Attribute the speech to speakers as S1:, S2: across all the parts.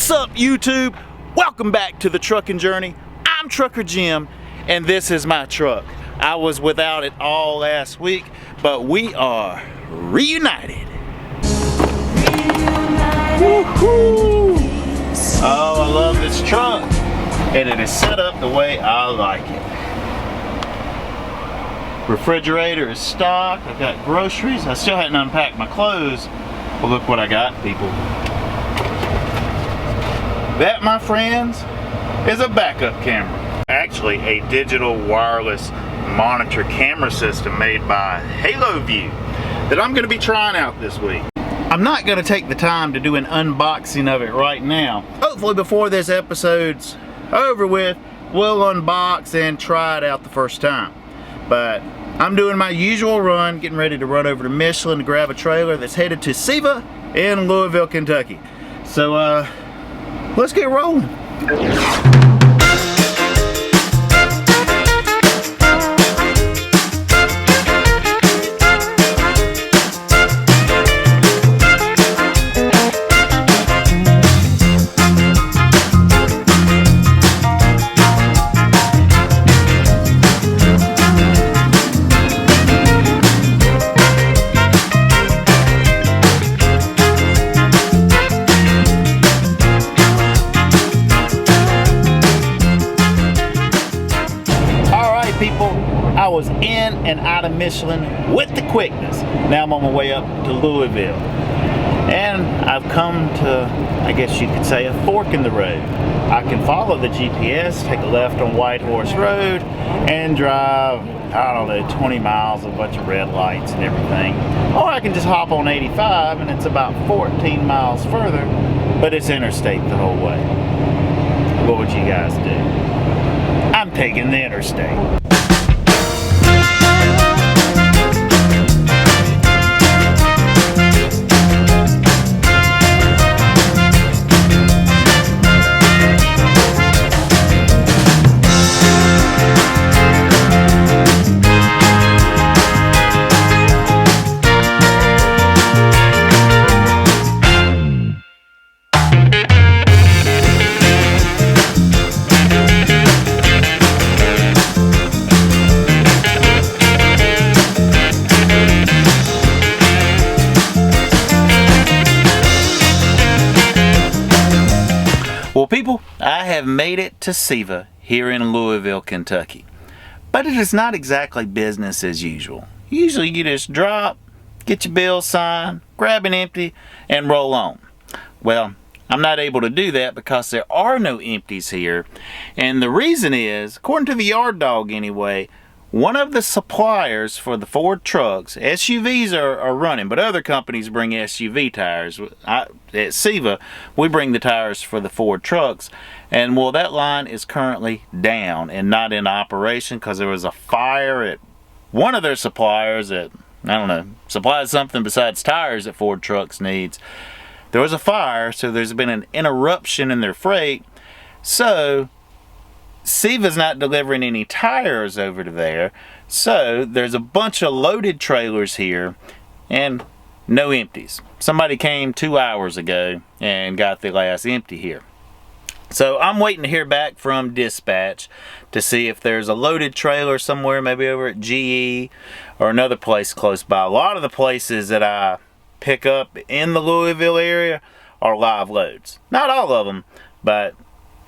S1: What's up, YouTube? Welcome back to the trucking journey. I'm Trucker Jim, and this is my truck. I was without it all last week, but we are reunited. Woohoo! Oh, I love this truck, and it is set up the way I like it. Refrigerator is stocked. I've got groceries. I still hadn't unpacked my clothes. Well, look what I got, people. That, my friends, is a backup camera. Actually, a digital wireless monitor camera system made by Haloview that I'm going to be trying out this week. I'm not going to take the time to do an unboxing of it right now. Hopefully before this episode's over with, we'll unbox and try it out the first time. But I'm doing my usual run, getting ready to run over to Michelin to grab a trailer that's headed to Sytem in Louisville, Kentucky. So, let's get rolling. I was in and out of Michelin with the quickness. Now I'm on my way up to Louisville. And I've come to, I guess you could say, a fork in the road. I can follow the GPS, take a left on White Horse Road, and drive, I don't know, 20 miles, a bunch of red lights and everything. Or I can just hop on 85 and it's about 14 miles further, but it's interstate the whole way. What would you guys do? I'm taking the interstate. Well, people, I have made it to Sytem here in Louisville, Kentucky. But it is not exactly business as usual. Usually you just drop, get your bill signed, grab an empty, and roll on. Well, I'm not able to do that because there are no empties here. And the reason is, according to the yard dog anyway, one of the suppliers for the Ford trucks, SUVs are running, but other companies bring SUV tires. At Sytem, we bring the tires for the Ford trucks. And well, that line is currently down and not in operation because there was a fire at one of their suppliers that, I don't know, supplies something besides tires that Ford trucks needs. There was a fire, so there's been an interruption in their freight. So Sytem's not delivering any tires over to there, so there's a bunch of loaded trailers here and no empties. Somebody came 2 hours ago and got the last empty here. So I'm waiting to hear back from dispatch to see if there's a loaded trailer somewhere, maybe over at GE or another place close by. A lot of the places that I pick up in the Louisville area are live loads. Not all of them, but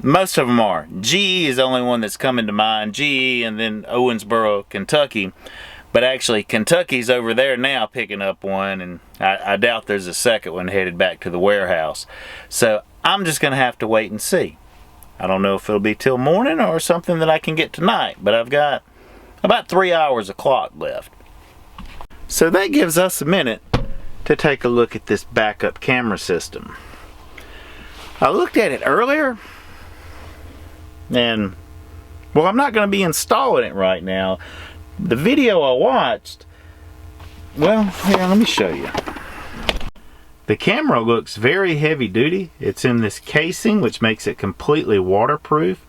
S1: most of them are. GE is the only one that's coming to mind. GE and then Owensboro, Kentucky. But actually, Kentucky's over there now picking up one, and I doubt there's a second one headed back to the warehouse. So I'm just going to have to wait and see. I don't know if it'll be till morning or something that I can get tonight, but I've got about 3 hours of clock left. So that gives us a minute to take a look at this backup camera system. I looked at it earlier, and well, I'm not going to be installing it right now. The video I watched, well, here, let me show you. The camera looks very heavy duty. It's in this casing, which makes it completely waterproof.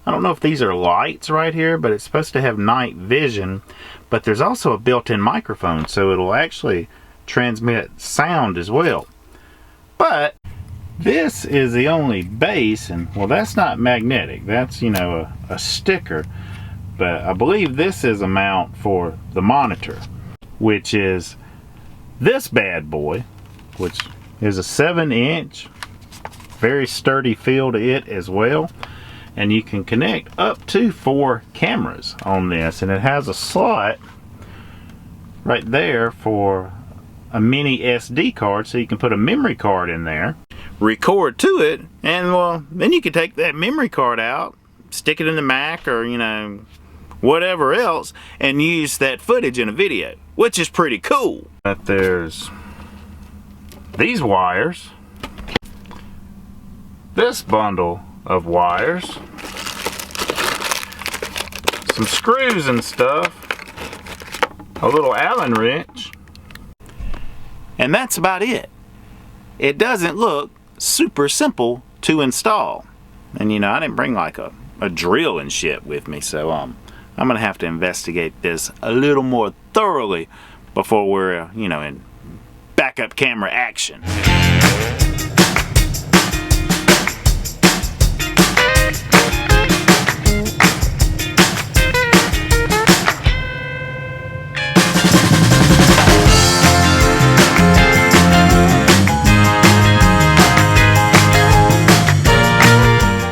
S1: I don't know if these are lights right here, but it's supposed to have night vision. But there's also a built-in microphone, so it'll actually transmit sound as well. But This is the only base, and well, that's not magnetic. That's, you know, a sticker. But I believe this is a mount for the monitor, which is this bad boy, which is a 7-inch, very sturdy feel to it as well. And you can connect up to 4 cameras on this, and it has a slot right there for a mini SD card, so you can put a memory card in there, record to it, and well, then you can take that memory card out, stick it in the Mac or, you know, whatever else, and use that footage in a video, which is pretty cool. But there's these wires, this bundle of wires, some screws and stuff, a little Allen wrench, and that's about it. It doesn't look super simple to install. And you know, I didn't bring like a drill and shit with me, so I'm gonna have to investigate this a little more thoroughly before we're, you know, in backup camera action.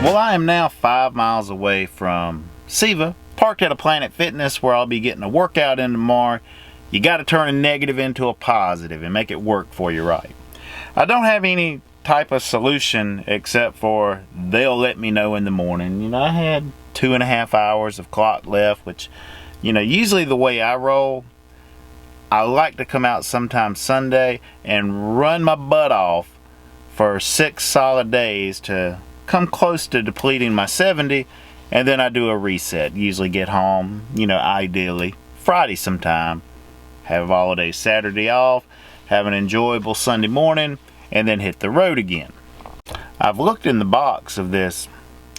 S1: Well, I am now 5 miles away from Siva, parked at a Planet Fitness where I'll be getting a workout in tomorrow. You got to turn a negative into a positive and make it work for you right. I don't have any type of solution except for they'll let me know in the morning. You know, I had 2.5 hours of clock left, which, you know, usually the way I roll, I like to come out sometime Sunday and run my butt off for 6 solid days to come close to depleting my 70, and then I do a reset. Usually get home, you know, ideally Friday sometime, have all day Saturday off, have an enjoyable Sunday morning, and then hit the road again. I've looked in the box of this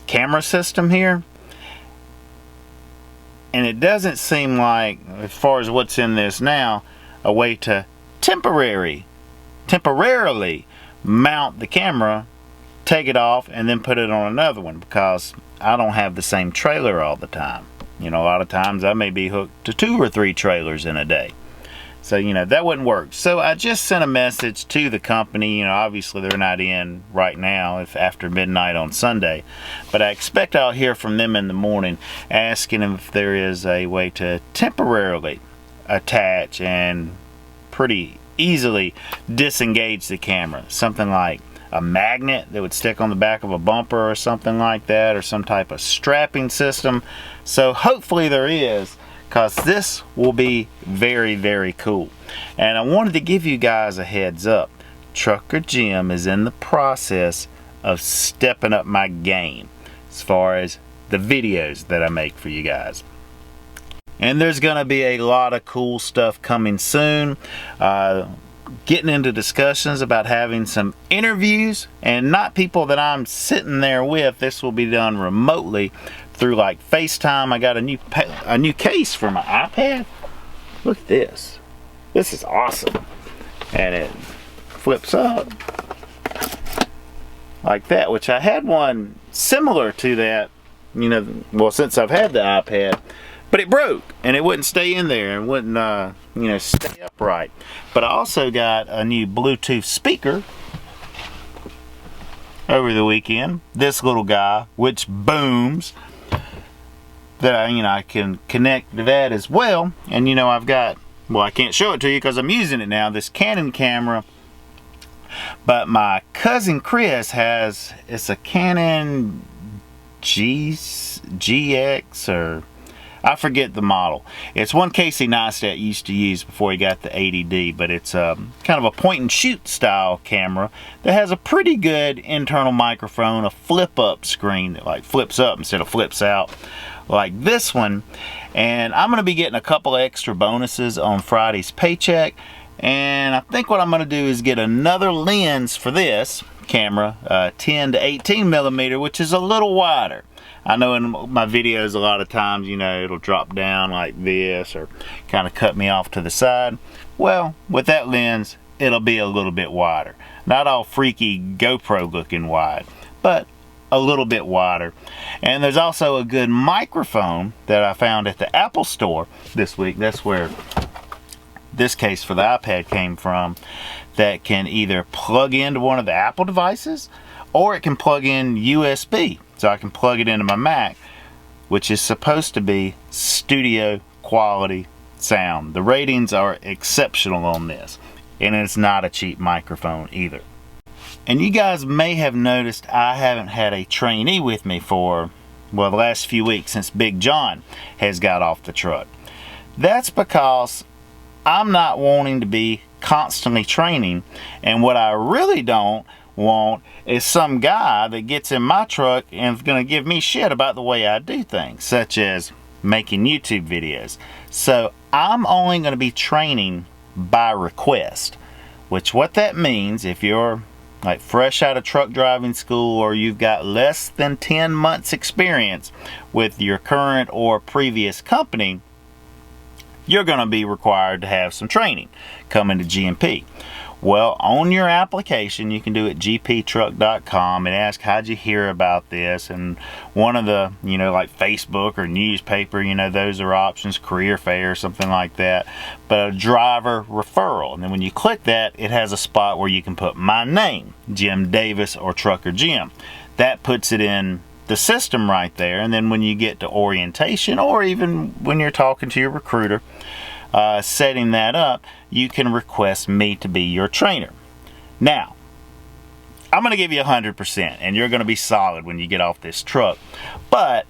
S1: camera system here, and it doesn't seem like, as far as what's in this now, a way to temporarily mount the camera, take it off, and then put it on another one, because I don't have the same trailer all the time. You know, a lot of times I may be hooked to 2 or 3 trailers in a day. So, you know, that wouldn't work. So I just sent a message to the company. You know, obviously they're not in right now, if after midnight on Sunday. But I expect I'll hear from them in the morning, asking them if there is a way to temporarily attach and pretty easily disengage the camera. Something like a magnet that would stick on the back of a bumper or something like that, or some type of strapping system. So hopefully there is, because this will be very, very cool. And I wanted to give you guys a heads up. Trucker Jim is in the process of stepping up my game as far as the videos that I make for you guys. And there's gonna be a lot of cool stuff coming soon. Getting into discussions about having some interviews, and not people that I'm sitting there with. This will be done remotely through like FaceTime. I got a new case for my iPad. Look at this. This is awesome. And it flips up like that, which I had one similar to that, you know, well, since I've had the iPad. But it broke, and it wouldn't stay in there, and wouldn't, you know, stay upright. But I also got a new Bluetooth speaker over the weekend. This little guy, which booms, that I can connect to that as well. And you know, I've got, well, I can't show it to you because I'm using it now, this Canon camera. But my cousin Chris has, it's a Canon GX, or I forget the model. It's one Casey Neistat used to use before he got the 80D, but it's kind of a point and shoot style camera that has a pretty good internal microphone, a flip up screen that like flips up instead of flips out like this one. And I'm going to be getting a couple of extra bonuses on Friday's paycheck. And I think what I'm going to do is get another lens for this camera, 10 to 18 millimeter, which is a little wider. I know in my videos a lot of times, you know, it'll drop down like this or kind of cut me off to the side. Well, with that lens, it'll be a little bit wider. Not all freaky GoPro looking wide, but a little bit wider. And there's also a good microphone that I found at the Apple store this week. That's where this case for the iPad came from, that can either plug into one of the Apple devices or it can plug in USB. So I can plug it into my Mac, which is supposed to be studio quality sound. The ratings are exceptional on this, and it's not a cheap microphone either. And you guys may have noticed I haven't had a trainee with me for, well, the last few weeks since Big John has got off the truck. That's because I'm not wanting to be constantly training, and what I really don't want is some guy that gets in my truck and is going to give me shit about the way I do things, such as making YouTube videos. So I'm only going to be training by request, which what that means, if you're like fresh out of truck driving school or you've got less than 10 months experience with your current or previous company, you're going to be required to have some training coming to GMP. Well, on your application, you can do it gptruck.com and ask, how'd you hear about this? And one of the, like Facebook or newspaper, those are options, career fair, something like that. But a driver referral. And then when you click that, it has a spot where you can put my name, Jim Davis or Trucker Jim. That puts it in the system right there. And then when you get to orientation, or even when you're talking to your recruiter, setting that up, you can request me to be your trainer. Now, I'm going to give you 100%, and you're going to be solid when you get off this truck. But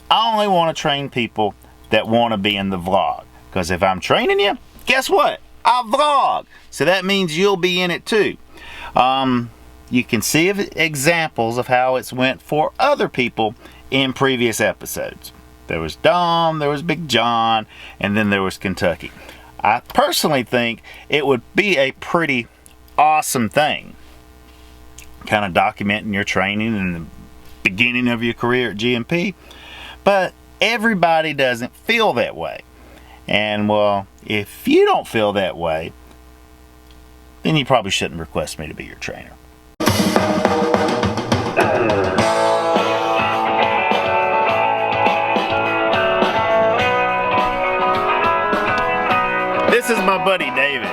S1: I only want to train people that want to be in the vlog. Because if I'm training you, guess what? I vlog. So that means you'll be in it too. You can see examples of how it's went for other people in previous episodes. There was Dom, there was Big John, and then there was Kentucky. I personally think it would be a pretty awesome thing, kind of documenting your training and the beginning of your career at GMP. But everybody doesn't feel that way. And well, if you don't feel that way, then you probably shouldn't request me to be your trainer. This is my buddy David.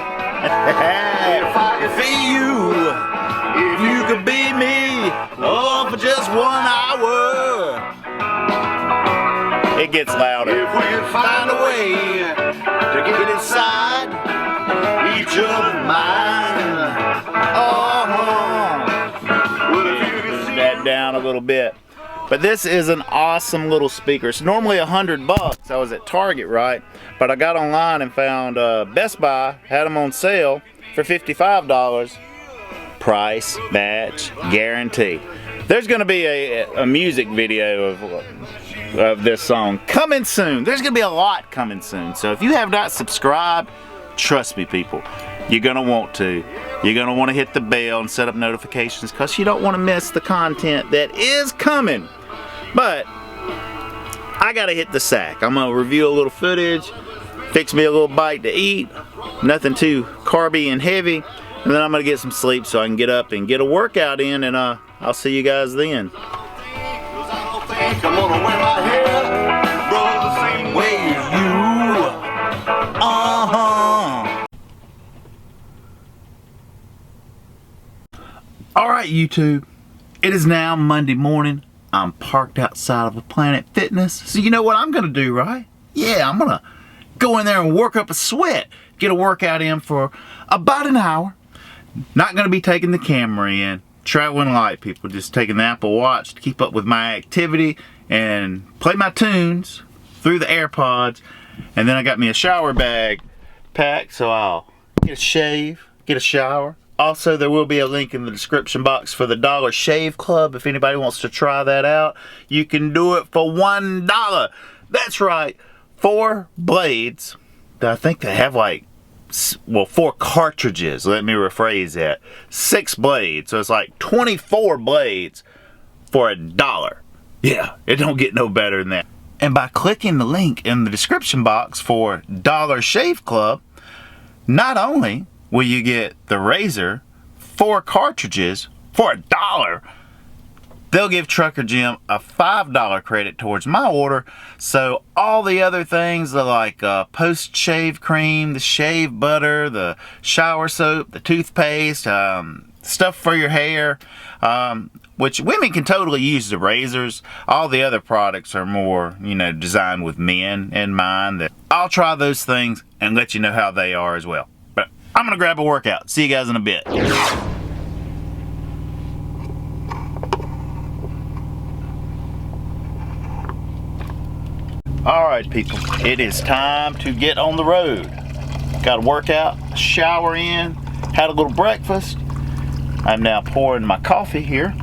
S1: If you could be me, oh, for just 1 hour. It gets louder. If we could find a way to get inside each other's mind. That down a little bit. But this is an awesome little speaker. It's normally $100. I was at Target, right? But I got online and found Best Buy had them on sale for $55. Price match guarantee. There's going to be a music video of this song coming soon. There's going to be a lot coming soon. So if you have not subscribed, trust me, people, you're going to want to. You're going to want to hit the bell and set up notifications because you don't want to miss the content that is coming. But I got to hit the sack. I'm going to review a little footage, fix me a little bite to eat, nothing too carby and heavy, and then I'm going to get some sleep so I can get up and get a workout in, and I'll see you guys then. Alright YouTube, it is now Monday morning. I'm parked outside of a Planet Fitness. So you know what I'm going to do, right? Yeah, I'm going to go in there and work up a sweat. Get a workout in for about an hour. Not going to be taking the camera in. Traveling light, people. Just taking the Apple Watch to keep up with my activity and play my tunes through the AirPods. And then I got me a shower bag packed, so I'll get a shave, get a shower. Also, there will be a link in the description box for the Dollar Shave Club. If anybody wants to try that out, you can do it for $1. That's right, 4 blades. I think they have like, well, 4 cartridges. Let me rephrase that. 6 blades. So it's like 24 blades for $1. Yeah, it don't get no better than that. And by clicking the link in the description box for Dollar Shave Club, not only will you get the razor, 4 cartridges for $1. They'll give Trucker Jim a $5 credit towards my order. So all the other things like post-shave cream, the shave butter, the shower soap, the toothpaste, stuff for your hair, which women can totally use the razors. All the other products are more, designed with men in mind. That I'll try those things and let you know how they are as well. But I'm gonna grab a workout. See you guys in a bit. Alright people, it is time to get on the road. Got a workout, shower in, had a little breakfast. I'm now pouring my coffee here.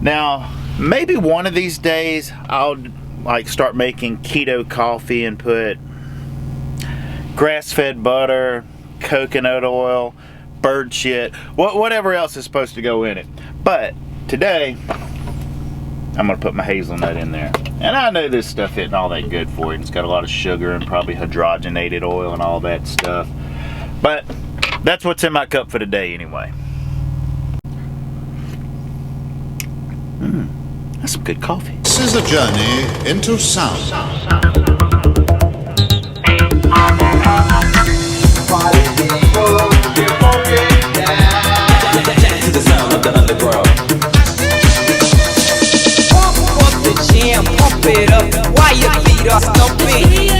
S1: Now, maybe one of these days I'll start making keto coffee and put grass-fed butter, coconut oil, bird shit, whatever else is supposed to go in it. But today, I'm gonna put my hazelnut in there. And I know this stuff isn't all that good for you. It's got a lot of sugar and probably hydrogenated oil and all that stuff. But that's what's in my cup for today anyway. That's some good coffee.
S2: This is a journey into sound.
S3: To the sound of the underground. Pump it up while your feet are stumping.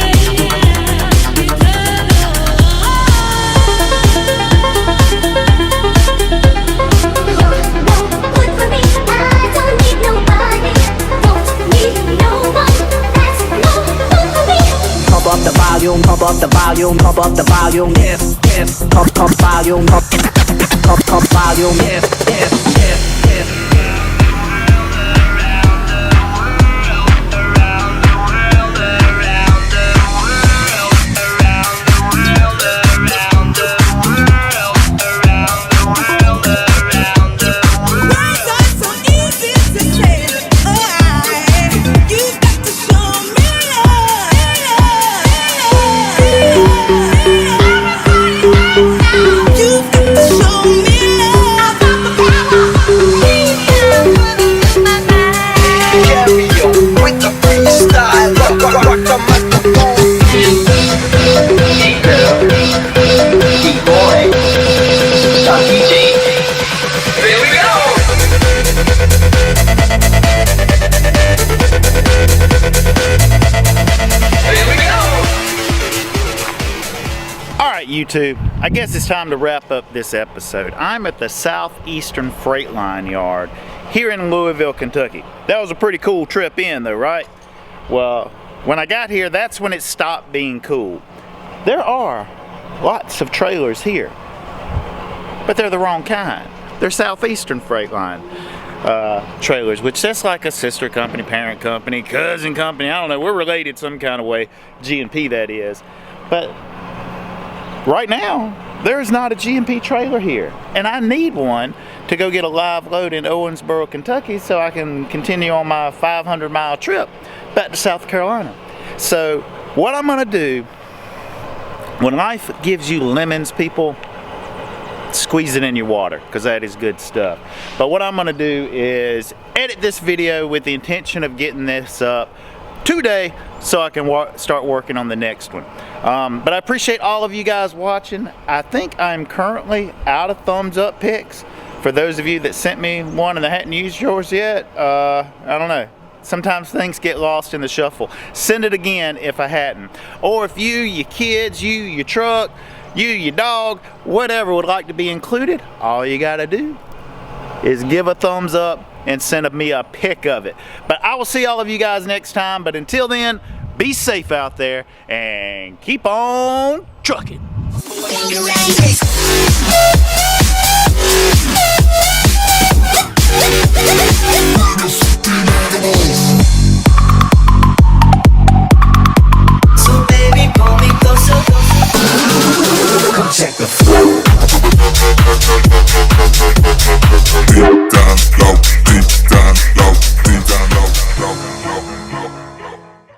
S3: Pump up the volume, pump up the volume, pump up the volume, yes, yes. Pump volume, pump volume, yes, yes, yes, yes.
S1: YouTube, I guess it's time to wrap up this episode. I'm at the Southeastern Freight Line Yard here in Louisville, Kentucky. That was a pretty cool trip in though, right? Well, when I got here, that's when it stopped being cool. There are lots of trailers here, but they're the wrong kind. They're Southeastern Freight Line trailers, which that's like a sister company, parent company, cousin company, I don't know, we're related some kind of way, G&P that is. But right now, there's not a G&P trailer here, and I need one to go get a live load in Owensboro, Kentucky, so I can continue on my 500-mile trip back to South Carolina. So what I'm gonna do, when life gives you lemons, people, squeeze it in your water, because that is good stuff. But what I'm gonna do is edit this video with the intention of getting this up today so I can start working on the next one. But I appreciate all of you guys watching. I think I'm currently out of thumbs up pics. For those of you that sent me one and I hadn't used yours yet, I don't know. Sometimes things get lost in the shuffle. Send it again if I hadn't. Or if you, your kids, you, your truck, you, your dog, whatever would like to be included, all you gotta do is give a thumbs up and send me a pic of it. But I will see all of you guys next time. But until then, be safe out there and keep on trucking.
S3: So baby, pull me closer. Come check the flow.